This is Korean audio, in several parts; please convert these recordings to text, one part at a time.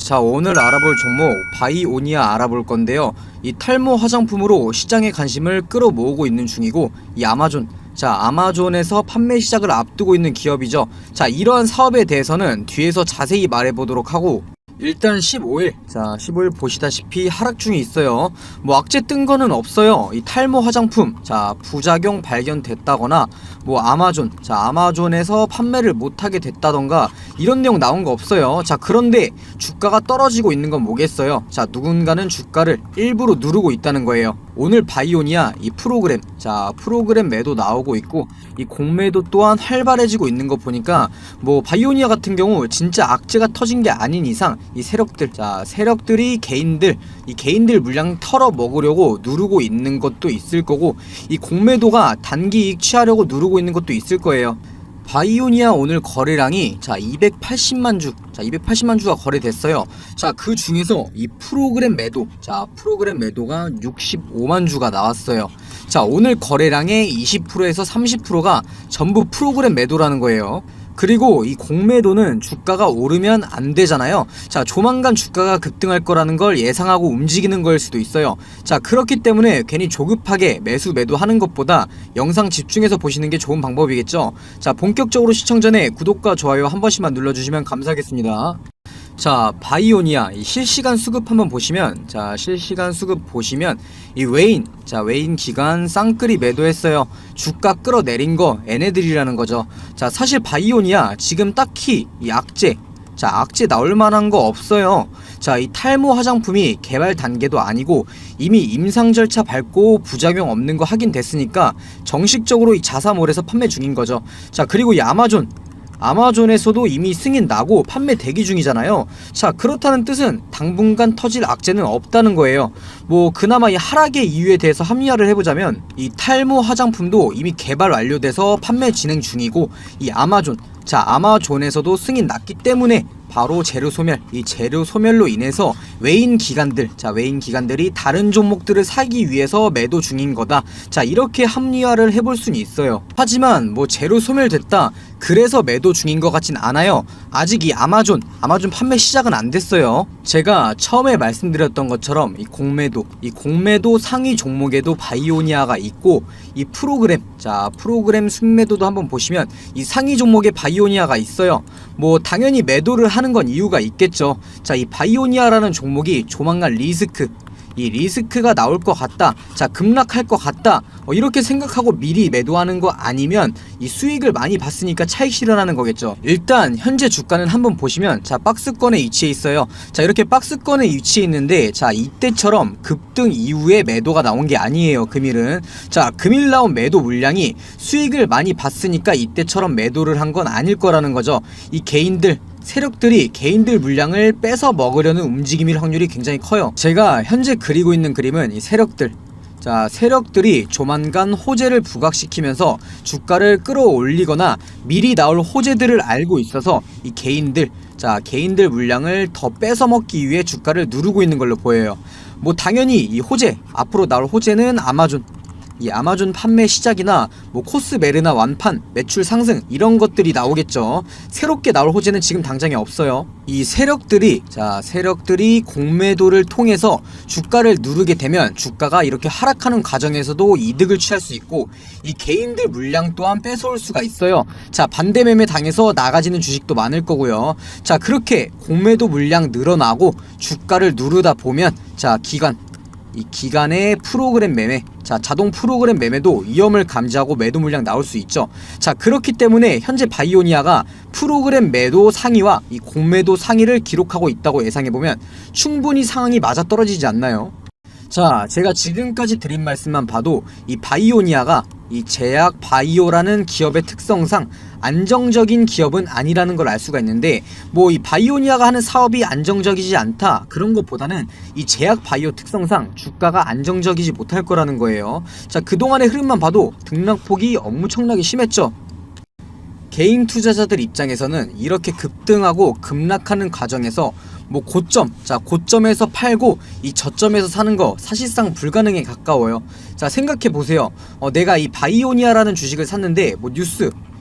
자, 오늘 알아볼 종목 바이오니아 알아볼 건데요. 이 탈모 화장품으로 시장의 관심을 끌어모으고 있는 중이고, 이 아마존, 자, 아마존에서 판매 시작을 앞두고 있는 기업이죠. 자, 이러한 사업에 대해서는 뒤에서 자세히 말해보도록 하고, 일단 15일, 자 15일 보시다시피 하락 중에 있어요. 뭐 악재 뜬 거는 없어요. 이 탈모 화장품, 자 부작용 발견됐다거나 뭐 아마존, 자 아마존에서 판매를 못하게 됐다던가 이런 내용 나온 거 없어요. 자 그런데 주가가 떨어지고 있는 건 뭐겠어요. 자 누군가는 주가를 일부러 누르고 있다는 거예요. 오늘 바이오니아 이 프로그램, 자 프로그램 매도 나오고 있고, 이 공매도 또한 활발해지고 있는 거 보니까 뭐 바이오니아 같은 경우 진짜 악재가 터진 게 아닌 이상 이 세력들, 자 세력들이 이 개인들 물량 털어 먹으려고 누르고 있는 것도 있을 거고, 이 공매도가 단기 이익 취하려고 누르고 있는 것도 있을 거예요. 바이오니아 오늘 거래량이 자 280만 주, 자 280만 주가 거래됐어요. 자 그 중에서 이 프로그램 매도, 자 프로그램 매도가 65만 주가 나왔어요. 자 오늘 거래량의 20%에서 30%가 전부 프로그램 매도라는 거예요. 그리고 이 공매도는 주가가 오르면 안 되잖아요. 자 조만간 주가가 급등할 거라는 걸 예상하고 움직이는 거일 수도 있어요. 자 그렇기 때문에 괜히 조급하게 매수 매도하는 것보다 영상 집중해서 보시는 게 좋은 방법이겠죠. 자 본격적으로 시청 전에 구독과 좋아요 한 번씩만 눌러주시면 감사하겠습니다. 자 바이오니아 이 실시간 수급 한번 보시면, 자 실시간 수급 보시면 이 외인, 자 외인 기관 쌍끌이 매도했어요. 주가 끌어내린 거 얘네들이라는 거죠. 자 사실 바이오니아 지금 딱히 이 악재, 자 악재 나올 만한 거 없어요. 자 이 탈모 화장품이 개발 단계도 아니고 이미 임상 절차 밟고 부작용 없는 거 확인됐으니까 정식적으로 이 자사몰에서 판매 중인 거죠. 자 그리고 이 아마존에서도 이미 승인 나고 판매 대기 중이잖아요. 자 그렇다는 뜻은 당분간 터질 악재는 없다는 거예요. 뭐 그나마 이 하락의 이유에 대해서 합리화를 해보자면, 이 탈모 화장품도 이미 개발 완료돼서 판매 진행 중이고, 이 아마존에서도 승인 났기 때문에 바로 재료 소멸, 이 재료 소멸로 인해서 외인 기관들이 다른 종목들을 사기 위해서 매도 중인 거다. 자 이렇게 합리화를 해볼 수는 있어요. 하지만 뭐 재료 소멸됐다 그래서 매도 중인 것 같진 않아요. 아직 이 아마존 판매 시작은 안 됐어요. 제가 처음에 말씀드렸던 것처럼 이 공매도 상위 종목에도 바이오니아가 있고, 이 프로그램 순매도도 한번 보시면 이 상위 종목에 바이오니아가 있어요. 뭐 당연히 매도를 하는 건 이유가 있겠죠. 자 이 바이오니아라는 종목이 조만간 리스크가 나올 것 같다, 자 급락할 것 같다, 이렇게 생각하고 미리 매도하는 거 아니면 이 수익을 많이 봤으니까 차익 실현하는 거겠죠. 일단 현재 주가는 한번 보시면, 자 박스권에 위치해 있어요. 자 이렇게 박스권에 위치해 있는데, 자 이때처럼 급등 이후에 매도가 나온 게 아니에요. 금일은, 자 금일 나온 매도 물량이 수익을 많이 봤으니까 이때처럼 매도를 한 건 아닐 거라는 거죠. 이 세력들이 개인들 물량을 뺏어 먹으려는 움직임일 확률이 굉장히 커요. 제가 현재 그리고 있는 그림은 이 세력들이 조만간 호재를 부각시키면서 주가를 끌어올리거나 미리 나올 호재들을 알고 있어서 이 개인들 물량을 더 뺏어 먹기 위해 주가를 누르고 있는 걸로 보여요. 뭐 당연히 이 앞으로 나올 호재는 이 아마존 판매 시작이나 뭐 코스메르나 완판, 매출 상승 이런 것들이 나오겠죠. 새롭게 나올 호재는 지금 당장에 없어요. 이 세력들이 공매도를 통해서 주가를 누르게 되면 주가가 이렇게 하락하는 과정에서도 이득을 취할 수 있고, 이 개인들 물량 또한 뺏어올 수가 있어요. 자 반대 매매 당해서 나가지는 주식도 많을 거고요. 자 그렇게 공매도 물량 늘어나고 주가를 누르다 보면, 자 기간의 프로그램 매매, 자 자동 프로그램 매매도 위험을 감지하고 매도 물량 나올 수 있죠. 자 그렇기 때문에 현재 바이오니아가 프로그램 매도 상위와 이 공매도 상위를 기록하고 있다고 예상해보면 충분히 상황이 맞아떨어지지 않나요? 자 제가 지금까지 드린 말씀만 봐도 이 바이오니아가 이 제약 바이오라는 기업의 특성상 안정적인 기업은 아니라는 걸 알 수가 있는데, 뭐 이 바이오니아가 하는 사업이 안정적이지 않다 그런 것보다는 이 제약 바이오 특성상 주가가 안정적이지 못할 거라는 거예요. 자 그동안의 흐름만 봐도 등락폭이 엄청나게 심했죠. 개인 투자자들 입장에서는 이렇게 급등하고 급락하는 과정에서 뭐 고점에서 팔고 이 저점에서 사는 거 사실상 불가능에 가까워요. 자 생각해 보세요. 내가 이 바이오니아라는 주식을 샀는데 뭐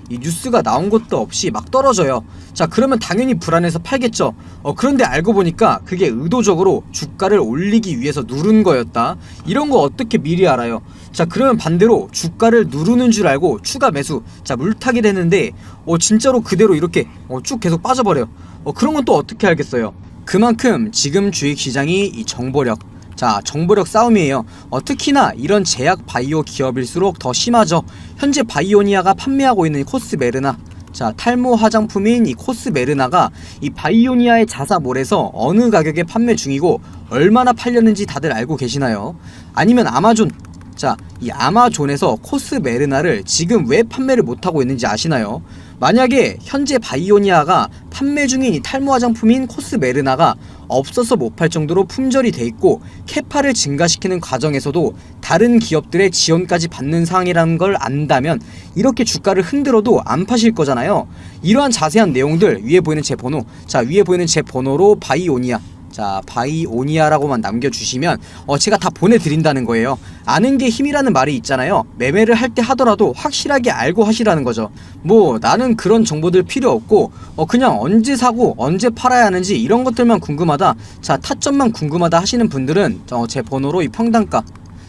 이 뉴스가 나온 것도 없이 막 떨어져요. 자, 그러면 당연히 불안해서 팔겠죠. 그런데 알고 보니까 그게 의도적으로 주가를 올리기 위해서 누른 거였다. 이런 거 어떻게 미리 알아요? 자, 그러면 반대로 주가를 누르는 줄 알고 추가 매수, 자, 물타기 되는데 진짜로 그대로 이렇게 쭉 계속 빠져버려요. 그런 건 또 어떻게 알겠어요? 그만큼 지금 주식시장이 이 정보력, 자, 정보력 싸움이에요. 특히나 이런 제약 바이오 기업일수록 더 심하죠. 현재 바이오니아가 판매하고 있는 코스메르나, 자, 탈모 화장품인 이 코스메르나가 이 바이오니아의 자사몰에서 어느 가격에 판매 중이고 얼마나 팔렸는지 다들 알고 계시나요? 아니면 아마존, 자, 이 아마존에서 코스메르나를 지금 왜 판매를 못하고 있는지 아시나요? 만약에 현재 바이오니아가 판매 중인 이 탈모 화장품인 코스메르나가 없어서 못 팔 정도로 품절이 돼 있고 캐파를 증가시키는 과정에서도 다른 기업들의 지원까지 받는 상황이라는 걸 안다면 이렇게 주가를 흔들어도 안 파실 거잖아요. 이러한 자세한 내용들 위에 보이는 제 번호, 자, 위에 보이는 제 번호로 바이오니아, 자, 바이오니아라고만 남겨주시면 제가 다 보내드린다는 거예요. 아는 게 힘이라는 말이 있잖아요. 매매를 할 때 하더라도 확실하게 알고 하시라는 거죠. 뭐 나는 그런 정보들 필요 없고 그냥 언제 사고 언제 팔아야 하는지 이런 것들만 궁금하다, 자, 타점만 궁금하다 하시는 분들은 제 번호로 이 평단가,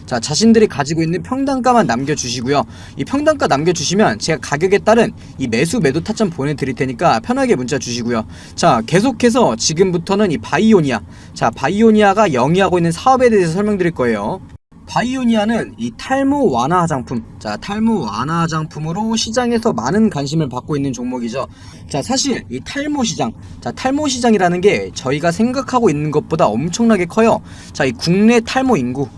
자, 자신들이 가지고 있는 평단가만 남겨주시고요. 이 평단가 남겨주시면 제가 가격에 따른 이 매수 매도 타점 보내드릴 테니까 편하게 문자 주시고요. 자, 계속해서 지금부터는 이 바이오니아, 자, 바이오니아가 영위하고 있는 사업에 대해서 설명드릴 거예요. 바이오니아는 이 탈모 완화 화장품, 자, 탈모 완화 화장품으로 시장에서 많은 관심을 받고 있는 종목이죠. 자, 사실 이 탈모 시장, 자, 탈모 시장이라는 게 저희가 생각하고 있는 것보다 엄청나게 커요. 자, 이 국내 탈모 인구가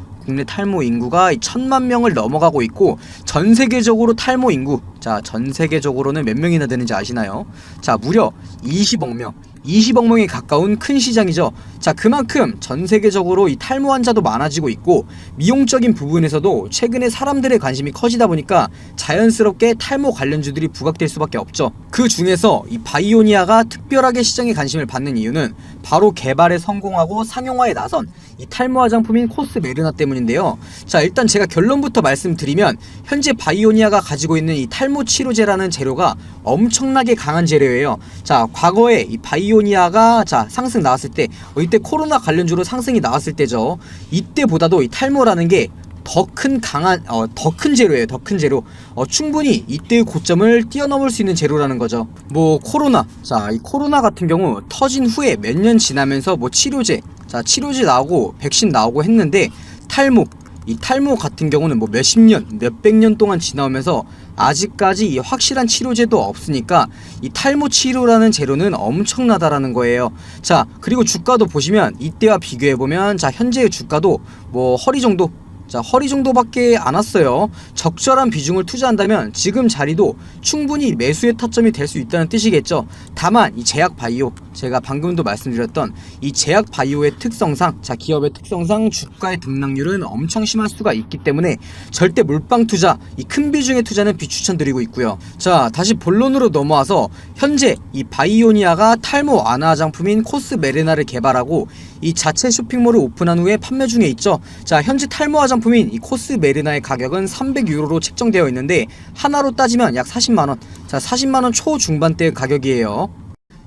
1000만 명을 넘어가고 있고 전 세계적으로 탈모 인구, 자, 전 세계적으로는 몇 명이나 되는지 아시나요? 자, 무려 20억 명. 20억 명에 가까운 큰 시장이죠. 자, 그만큼 전 세계적으로 이 탈모 환자도 많아지고 있고 미용적인 부분에서도 최근에 사람들의 관심이 커지다 보니까 자연스럽게 탈모 관련주들이 부각될 수밖에 없죠. 그 중에서 이 바이오니아가 특별하게 시장에 관심을 받는 이유는 바로 개발에 성공하고 상용화에 나선 이 탈모 화장품인 코스메르나 때문인데요. 자, 일단 제가 결론부터 말씀드리면 현재 바이오니아가 가지고 있는 이 탈모 치료제라는 재료가 엄청나게 강한 재료예요. 자, 과거에 이 바이오니아가 상승 나왔을 때 이때 코로나 관련주로 상승이 나왔을 때죠. 이때보다도 이 탈모라는 게 더 큰 재료예요. 더 큰 재료. 충분히 이때의 고점을 뛰어넘을 수 있는 재료라는 거죠. 뭐 코로나, 자, 이 코로나 같은 경우 터진 후에 몇 년 지나면서 뭐 치료제, 자, 치료제 나오고 백신 나오고 했는데 이 탈모 같은 경우는 뭐 몇십 년, 몇백 년 동안 지나오면서 아직까지 이 확실한 치료제도 없으니까 이 탈모 치료라는 재료는 엄청나다라는 거예요. 자, 그리고 주가도 보시면 이때와 비교해보면, 자, 현재의 주가도 뭐 허리 정도, 자, 허리 정도밖에 안 왔어요. 적절한 비중을 투자한다면 지금 자리도 충분히 매수의 타점이 될 수 있다는 뜻이겠죠. 다만 이 제약 바이오, 제가 방금도 말씀드렸던 이 제약 바이오의 특성상, 자, 기업의 특성상 주가의 등락률은 엄청 심할 수가 있기 때문에 절대 물방 투자, 이 큰 비중의 투자는 비추천드리고 있고요. 자, 다시 본론으로 넘어와서 현재 이 바이오니아가 탈모 완화 화장품인 코스메르나를 개발하고 이 자체 쇼핑몰을 오픈한 후에 판매 중에 있죠. 자, 현재 탈모 화장품인 이 코스메르나의 가격은 300유로로 책정되어 있는데 하나로 따지면 약 40만원, 자, 40만원 초중반대의 가격이에요.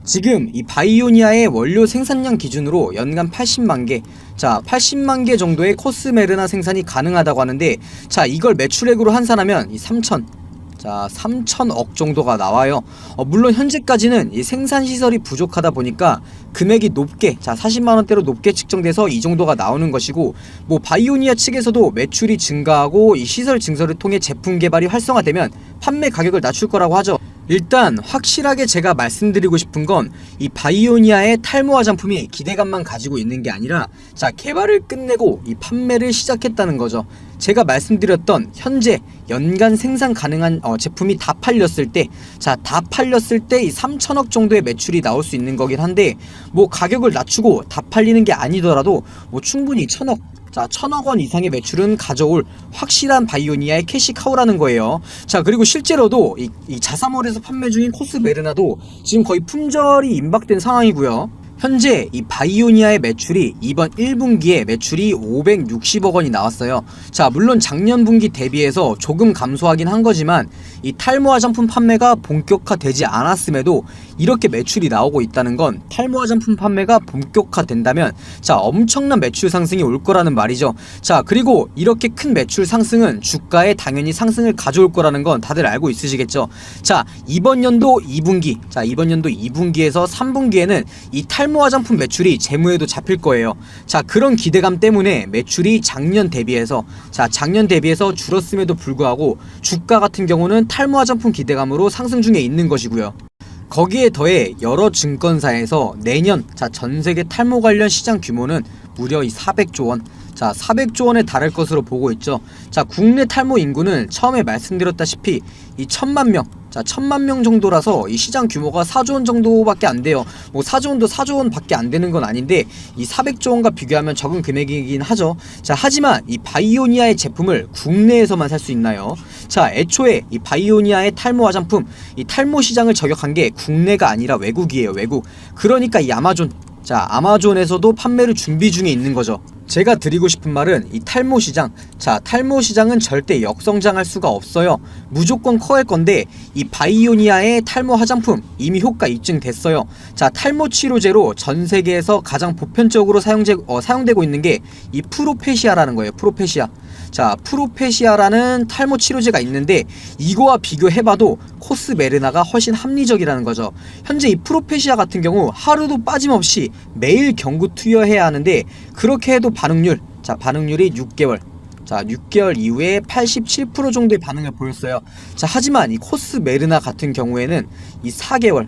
지금 이 바이오니아의 원료 생산량 기준으로 연간 80만개, 자, 80만개 정도의 코스메르나 생산이 가능하다고 하는데, 자, 이걸 매출액으로 환산하면 이 3천억 정도가 나와요. 물론 현재까지는 이 생산시설이 부족하다 보니까 금액이 높게, 자, 40만원대로 높게 측정돼서 이 정도가 나오는 것이고, 뭐 바이오니아 측에서도 매출이 증가하고 이 시설 증설을 통해 제품 개발이 활성화되면 판매 가격을 낮출 거라고 하죠. 일단 확실하게 제가 말씀드리고 싶은 건 이 바이오니아의 탈모 화장품이 기대감만 가지고 있는 게 아니라, 자, 개발을 끝내고 이 판매를 시작했다는 거죠. 제가 말씀드렸던 현재 연간 생산 가능한 제품이 다 팔렸을 때, 자, 다 팔렸을 때 이 3천억 정도의 매출이 나올 수 있는 거긴 한데, 뭐 가격을 낮추고 다 팔리는 게 아니더라도 뭐 충분히 1천억, 자, 1천억원 이상의 매출은 가져올 확실한 바이오니아의 캐시카우라는 거예요. 자, 그리고 실제로도 이 자사몰에서 판매 중인 코스메르나도 지금 거의 품절이 임박된 상황이고요. 현재 이 바이오니아의 매출이 이번 1분기에 매출이 560억 원이 나왔어요. 자, 물론 작년 분기 대비해서 조금 감소하긴 한 거지만 이 탈모 화장품 판매가 본격화되지 않았음에도 이렇게 매출이 나오고 있다는 건 탈모 화장품 판매가 본격화된다면 자, 엄청난 매출 상승이 올 거라는 말이죠. 자, 그리고 이렇게 큰 매출 상승은 주가에 당연히 상승을 가져올 거라는 건 다들 알고 있으시겠죠. 자, 이번 연도 2분기, 자, 이번 연도 2분기에서 3분기에는 이 탈모 화장품 매출이 재무에도 잡힐 거예요. 자, 그런 기대감 때문에 매출이 작년 대비해서 줄었음에도 불구하고 주가 같은 경우는 탈모 화장품 기대감으로 상승 중에 있는 것이고요. 거기에 더해 여러 증권사에서 내년 전 세계 탈모 관련 시장 규모는 무려 이 400조 원, 400조 원에 달할 것으로 보고 있죠. 자, 국내 탈모 인구는 처음에 말씀드렸다시피 이 1000만 명, 1000만 명 정도라서 이 시장 규모가 4조 원 정도밖에 안 돼요. 뭐 4조 원도 4조 원밖에 안 되는 건 아닌데 이 400조 원과 비교하면 적은 금액이긴 하죠. 자, 하지만 이 바이오니아의 제품을 국내에서만 살 수 있나요? 자, 애초에 이 바이오니아의 탈모 화장품, 이 탈모 시장을 저격한 게 국내가 아니라 외국이에요, 외국. 그러니까 이 아마존에서도 판매를 준비 중에 있는 거죠. 제가 드리고 싶은 말은 이 탈모 시장, 탈모 시장은 절대 역성장할 수가 없어요. 무조건 커갈 건데 이 바이오니아의 탈모 화장품 이미 효과 입증됐어요. 자, 탈모 치료제로 전 세계에서 가장 보편적으로 사용되고 있는 게 이 프로페시아라는 거예요. 프로페시아. 자, 프로페시아라는 탈모 치료제가 있는데 이거와 비교해봐도 코스메르나가 훨씬 합리적이라는 거죠. 현재 이 프로페시아 같은 경우 하루도 빠짐없이 매일 경구 투여해야 하는데 그렇게 해도 반응률이 6개월 이후에 87% 정도의 반응을 보였어요. 자, 하지만 이 코스메르나 같은 경우에는 이 4개월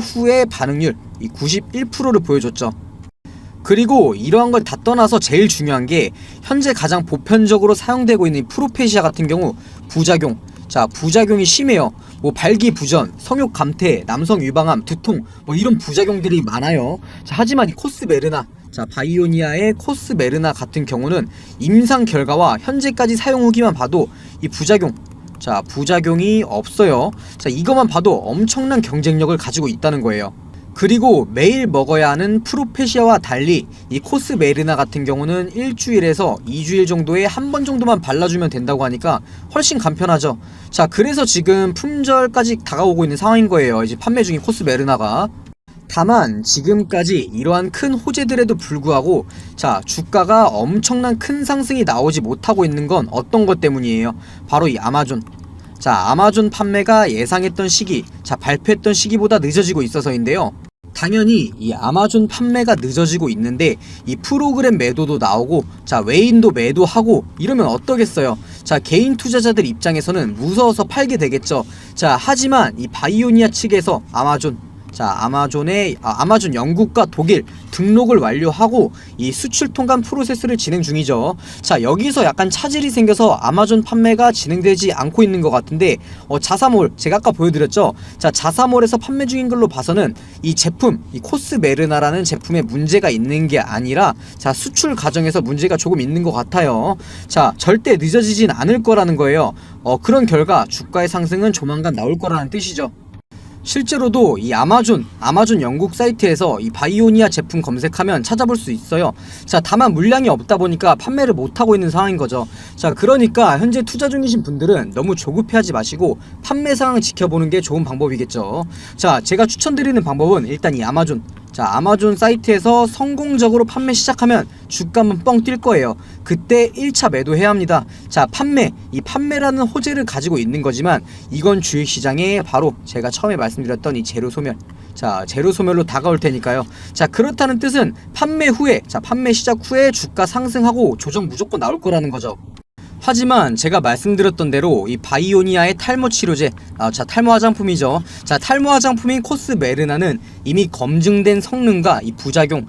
후의 반응률 이 91%를 보여줬죠. 그리고 이러한 걸 다 떠나서 제일 중요한 게 현재 가장 보편적으로 사용되고 있는 프로페시아 같은 경우 부작용이 심해요. 뭐 발기부전, 성욕 감퇴, 남성 유방암, 두통 뭐 이런 부작용들이 많아요. 자, 하지만 이 코스메르나, 바이오니아의 코스메르나 같은 경우는 임상 결과와 현재까지 사용 후기만 봐도 이 부작용이 없어요. 자, 이것만 봐도 엄청난 경쟁력을 가지고 있다는 거예요. 그리고 매일 먹어야 하는 프로페시아와 달리 이 코스메르나 같은 경우는 일주일에서 2주일 정도에 한 번 정도만 발라주면 된다고 하니까 훨씬 간편하죠. 자, 그래서 지금 품절까지 다가오고 있는 상황인 거예요. 이제 판매 중인 코스메르나가. 다만 지금까지 이러한 큰 호재들에도 불구하고 주가가 엄청난 큰 상승이 나오지 못하고 있는 건 어떤 것 때문이에요? 바로 이 아마존. 아마존 판매가 예상했던 시기, 발표했던 시기보다 늦어지고 있어서인데요. 당연히 이 아마존 판매가 늦어지고 있는데 이 프로그램 매도도 나오고 외인도 매도하고 이러면 어떠겠어요? 개인 투자자들 입장에서는 무서워서 팔게 되겠죠. 하지만 이 바이오니아 측에서 아마존 영국과 독일 등록을 완료하고 이 수출 통관 프로세스를 진행 중이죠. 여기서 약간 차질이 생겨서 아마존 판매가 진행되지 않고 있는 것 같은데 자사몰, 제가 아까 보여드렸죠. 자사몰에서 판매 중인 걸로 봐서는 이 제품, 이 코스메르나라는 제품에 문제가 있는 게 아니라 수출 과정에서 문제가 조금 있는 것 같아요. 절대 늦어지진 않을 거라는 거예요. 그런 결과 주가의 상승은 조만간 나올 거라는 뜻이죠. 실제로도 이 아마존 영국 사이트에서 이 바이오니아 제품 검색하면 찾아볼 수 있어요. 다만 물량이 없다 보니까 판매를 못하고 있는 상황인 거죠. 그러니까 현재 투자 중이신 분들은 너무 조급해하지 마시고 판매 상황 지켜보는 게 좋은 방법이겠죠. 제가 추천드리는 방법은 일단 이 아마존 사이트에서 성공적으로 판매 시작하면 주가 한번 뻥 뛸 거예요. 그때 1차 매도해야 합니다. 이 판매라는 호재를 가지고 있는 거지만 이건 주식시장에 바로 제가 처음에 말씀드렸던 이 제로소멸로 다가올 테니까요. 그렇다는 뜻은 판매 시작 후에 주가 상승하고 조정 무조건 나올 거라는 거죠. 하지만 제가 말씀드렸던 대로 이 바이오니아의 탈모 치료제, 탈모 화장품이죠. 탈모 화장품인 코스메르나는 이미 검증된 성능과 이 부작용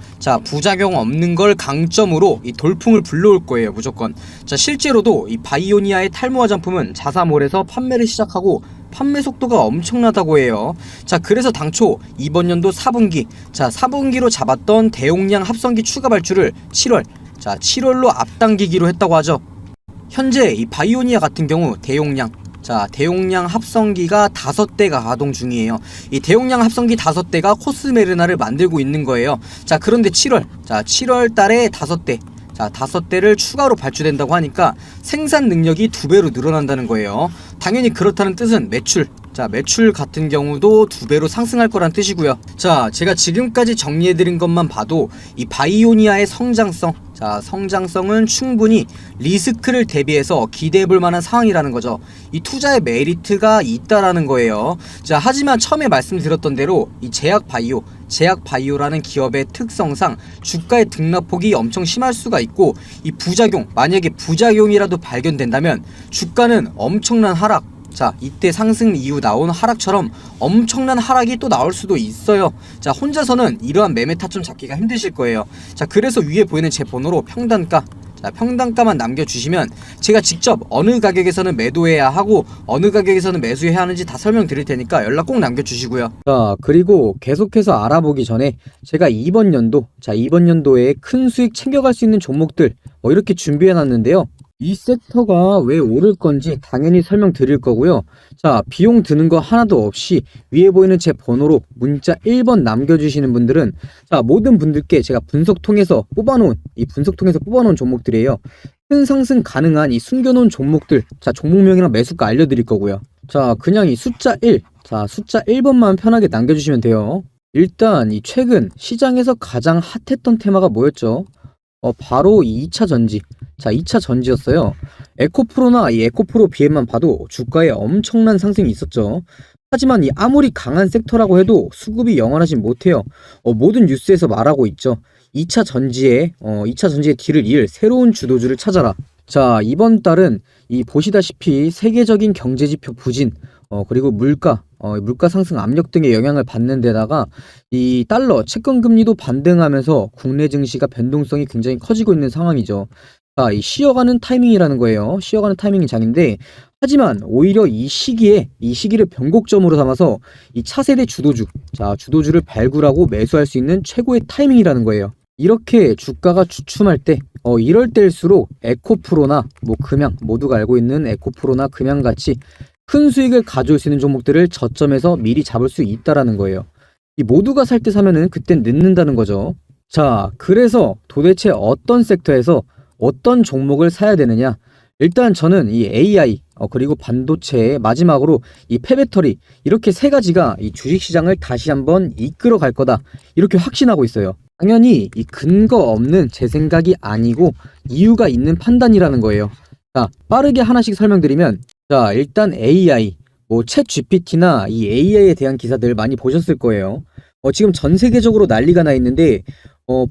없는 걸 강점으로 이 돌풍을 불러올 거예요, 무조건. 실제로도 이 바이오니아의 탈모 화장품은 자사몰에서 판매를 시작하고 판매 속도가 엄청나다고 해요. 그래서 당초 이번 연도 4분기로 잡았던 대용량 합성기 추가 발주를 7월로 앞당기기로 했다고 하죠. 현재 이 바이오니아 같은 경우 대용량 자, 대용량 합성기가 5대가 가동 중이에요. 이 대용량 합성기 5대가 코스메르나를 만들고 있는 거예요. 자, 그런데 7월 달에 5대, 자, 5대를 추가로 발주된다고 하니까 생산 능력이 2배로 늘어난다는 거예요. 당연히 그렇다는 뜻은 매출, 자, 매출 같은 경우도 2배로 상승할 거란 뜻이고요. 자, 제가 지금까지 정리해드린 것만 봐도 이 바이오니아의 성장성, 자, 성장성은 충분히 리스크를 대비해서 기대해볼 만한 상황이라는 거죠. 이 투자의 메리트가 있다라는 거예요. 자, 하지만 처음에 말씀드렸던 대로 이 제약바이오라는 기업의 특성상 주가의 등락폭이 엄청 심할 수가 있고, 이 부작용, 만약에 부작용이라도 발견된다면 주가는 엄청난 하락, 자, 이때 상승 이후 나온 하락처럼 엄청난 하락이 또 나올 수도 있어요. 자, 혼자서는 이러한 매매 타점 잡기가 힘드실 거예요. 자, 그래서 위에 보이는 제 번호로 평단가, 자, 평단가만 남겨주시면 제가 직접 어느 가격에서는 매도해야 하고 어느 가격에서는 매수해야 하는지 다 설명드릴 테니까 연락 꼭 남겨주시고요. 자, 그리고 계속해서 알아보기 전에 제가 이번 연도에 큰 수익 챙겨갈 수 있는 종목들 이렇게 준비해놨는데요. 이 섹터가 왜 오를 건지 당연히 설명드릴 거고요. 자, 비용 드는 거 하나도 없이 위에 보이는 제 번호로 문자 1번 남겨주시는 분들은, 자, 모든 분들께 제가 분석통에서 뽑아놓은 종목들이에요. 큰 상승 가능한 이 숨겨놓은 종목들, 자, 종목명이랑 매수가 알려드릴 거고요. 자, 그냥 이 숫자 1, 자, 숫자 1번만 편하게 남겨주시면 돼요. 일단 이 최근 시장에서 가장 핫했던 테마가 뭐였죠? 바로 이 2차 전지. 자, 2차 전지였어요. 에코프로나 이 에코프로 BM만 봐도 주가에 엄청난 상승이 있었죠. 하지만 이 아무리 강한 섹터라고 해도 수급이 영원하진 못해요. 모든 뉴스에서 말하고 있죠. 2차 전지의 뒤를 이을 새로운 주도주를 찾아라. 자, 이번 달은 이 보시다시피 세계적인 경제지표 부진, 그리고 물가 상승 압력 등의 영향을 받는 데다가 이 달러 채권 금리도 반등하면서 국내 증시가 변동성이 굉장히 커지고 있는 상황이죠. 자, 이 쉬어가는 타이밍이라는 거예요. 쉬어가는 타이밍이 장인데, 하지만 오히려 이 시기를 변곡점으로 삼아서 이 차세대 주도주를 발굴하고 매수할 수 있는 최고의 타이밍이라는 거예요. 이렇게 주가가 주춤할 때, 이럴 때일수록 에코프로나 금양, 모두가 알고 있는 에코프로나 금양같이 큰 수익을 가져올 수 있는 종목들을 저점에서 미리 잡을 수 있다라는 거예요. 이 모두가 살 때 사면은 그땐 늦는다는 거죠. 자, 그래서 도대체 어떤 섹터에서 어떤 종목을 사야 되느냐? 일단 저는 이 AI, 그리고 반도체, 마지막으로 이 폐배터리, 이렇게 세 가지가 이 주식시장을 다시 한번 이끌어 갈 거다, 이렇게 확신하고 있어요. 당연히 이 근거 없는 제 생각이 아니고 이유가 있는 판단이라는 거예요. 자, 빠르게 하나씩 설명드리면, 자, 일단 AI, 챗 GPT나 이 AI에 대한 기사들 많이 보셨을 거예요. 지금 전 세계적으로 난리가 나 있는데,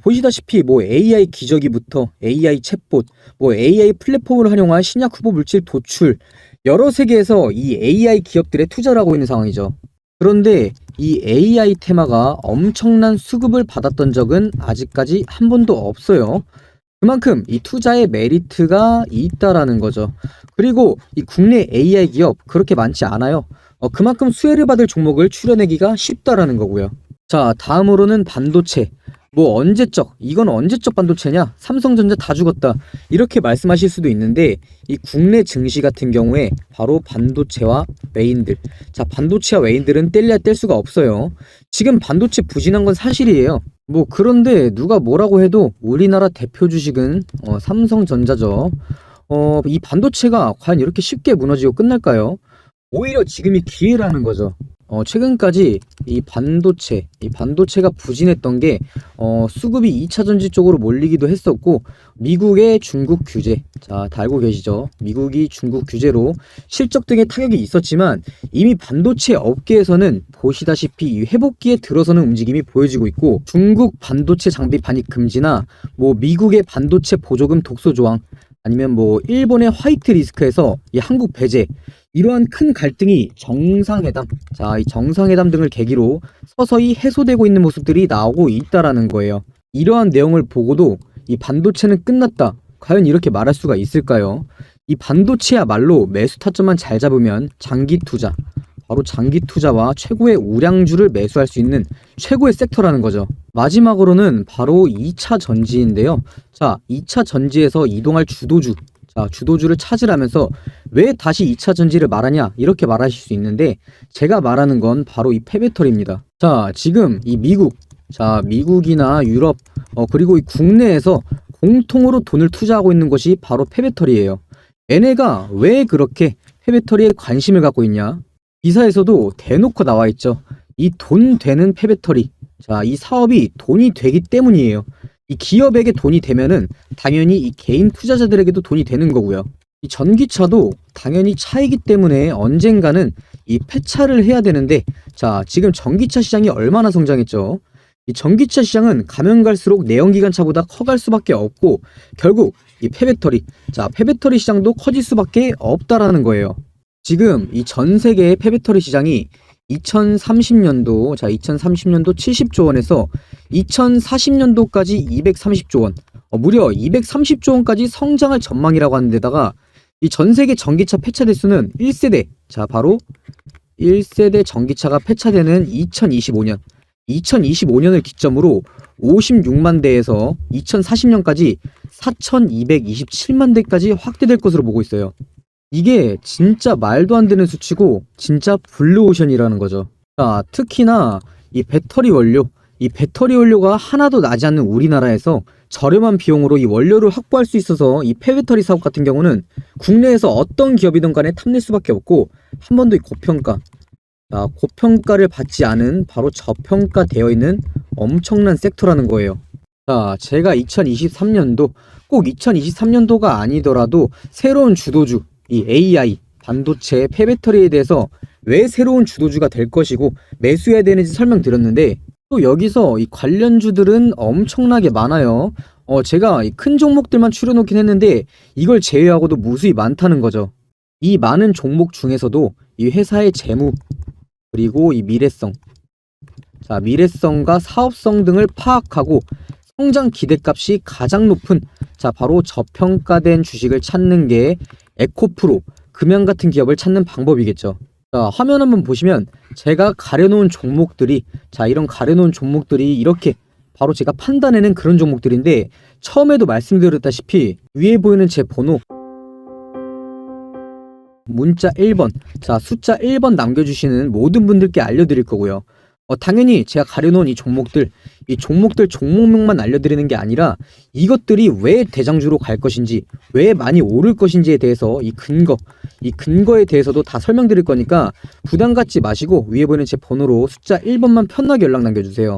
보시다시피 AI 기저귀부터 AI 챗봇, AI 플랫폼을 활용한 신약 후보 물질 도출, 여러 세계에서 이 AI 기업들에 투자를 하고 있는 상황이죠. 그런데 이 AI 테마가 엄청난 수급을 받았던 적은 아직까지 한 번도 없어요. 그만큼 이 투자의 메리트가 있다라는 거죠. 그리고 이 국내 AI 기업 그렇게 많지 않아요. 그만큼 수혜를 받을 종목을 추려내기가 쉽다라는 거고요. 자, 다음으로는 반도체. 이건 언제적 반도체냐? 삼성전자 다 죽었다, 이렇게 말씀하실 수도 있는데, 이 국내 증시 같은 경우에 바로 반도체와 외인들, 자, 반도체와 외인들은 뗄래야 뗄 수가 없어요. 지금 반도체 부진한 건 사실이에요. 그런데 누가 뭐라고 해도 우리나라 대표 주식은 삼성전자죠. 이 반도체가 과연 이렇게 쉽게 무너지고 끝날까요? 오히려 지금이 기회라는 거죠. 최근까지 이 반도체가 부진했던 게 수급이 2차 전지 쪽으로 몰리기도 했었고, 미국의 중국 규제, 자, 다 알고 계시죠? 미국이 중국 규제로 실적 등의 타격이 있었지만 이미 반도체 업계에서는 보시다시피 이 회복기에 들어서는 움직임이 보여지고 있고, 중국 반도체 장비 반입 금지나 미국의 반도체 보조금 독소 조항, 아니면 일본의 화이트 리스크에서 이 한국 배제, 이러한 큰 갈등이 이 정상회담 등을 계기로 서서히 해소되고 있는 모습들이 나오고 있다라는 거예요. 이러한 내용을 보고도 이 반도체는 끝났다, 과연 이렇게 말할 수가 있을까요? 이 반도체야말로 매수 타점만 잘 잡으면 장기 투자와 최고의 우량주를 매수할 수 있는 최고의 섹터라는 거죠. 마지막으로는 바로 2차 전지인데요. 자, 2차 전지에서 이동할 주도주, 자, 주도주를 찾으라면서 왜 다시 2차 전지를 말하냐 이렇게 말하실 수 있는데, 제가 말하는 건 바로 이 폐배터리입니다. 자, 지금 이 미국이나 유럽 그리고 이 국내에서 공통으로 돈을 투자하고 있는 것이 바로 폐배터리예요. 얘네가 왜 그렇게 폐배터리에 관심을 갖고 있냐? 기사에서도 대놓고 나와 있죠. 이 돈 되는 폐배터리. 자, 이 사업이 돈이 되기 때문이에요. 이 기업에게 돈이 되면은 당연히 이 개인 투자자들에게도 돈이 되는 거고요. 이 전기차도 당연히 차이기 때문에 언젠가는 이 폐차를 해야 되는데, 자, 지금 전기차 시장이 얼마나 성장했죠? 이 전기차 시장은 가면 갈수록 내연기관차보다 커갈 수밖에 없고, 결국 이 폐배터리, 자, 폐배터리 시장도 커질 수밖에 없다라는 거예요. 지금 이 전 세계의 폐배터리 시장이 2030년도, 자, 2030년도 70조 원에서 2040년도까지 230조 원, 무려 230조 원까지 성장할 전망이라고 하는데다가, 이 전 세계 전기차 폐차 대수는 1세대, 자, 바로 1세대 전기차가 폐차되는 2025년을 기점으로 56만 대에서 2040년까지 4227만 대까지 확대될 것으로 보고 있어요. 이게 진짜 말도 안 되는 수치고 진짜 블루오션이라는 거죠. 자, 특히나 이 배터리 원료가 하나도 나지 않는 우리나라에서 저렴한 비용으로 이 원료를 확보할 수 있어서 이 폐배터리 사업 같은 경우는 국내에서 어떤 기업이든 간에 탐낼 수밖에 없고, 한 번도 이 고평가를 받지 않은, 바로 저평가되어 있는 엄청난 섹터라는 거예요. 자, 제가 2023년도, 꼭 2023년도가 아니더라도 새로운 주도주, 이 AI, 반도체, 폐배터리에 대해서 왜 새로운 주도주가 될 것이고 매수해야 되는지 설명드렸는데, 또 여기서 이 관련주들은 엄청나게 많아요. 제가 이 큰 종목들만 추려놓긴 했는데 이걸 제외하고도 무수히 많다는 거죠. 이 많은 종목 중에서도 이 회사의 재무, 그리고 이 미래성, 자, 미래성과 사업성 등을 파악하고 성장 기대값이 가장 높은, 자, 바로 저평가된 주식을 찾는 게 에코프로, 금양 같은 기업을 찾는 방법이겠죠. 자, 화면 한번 보시면 제가 가려놓은 종목들이, 자, 이런 가려놓은 종목들이 이렇게 바로 제가 판단해낸 그런 종목들인데, 처음에도 말씀드렸다시피 위에 보이는 제 번호 문자 1번, 자, 숫자 1번 남겨주시는 모든 분들께 알려드릴 거고요. 당연히 제가 가려놓은 이 종목들 종목명만 알려드리는 게 아니라 이것들이 왜 대장주로 갈 것인지, 왜 많이 오를 것인지에 대해서 이 근거에 대해서도 다 설명드릴 거니까 부담 갖지 마시고 위에 보이는 제 번호로 숫자 1번만 편하게 연락 남겨주세요.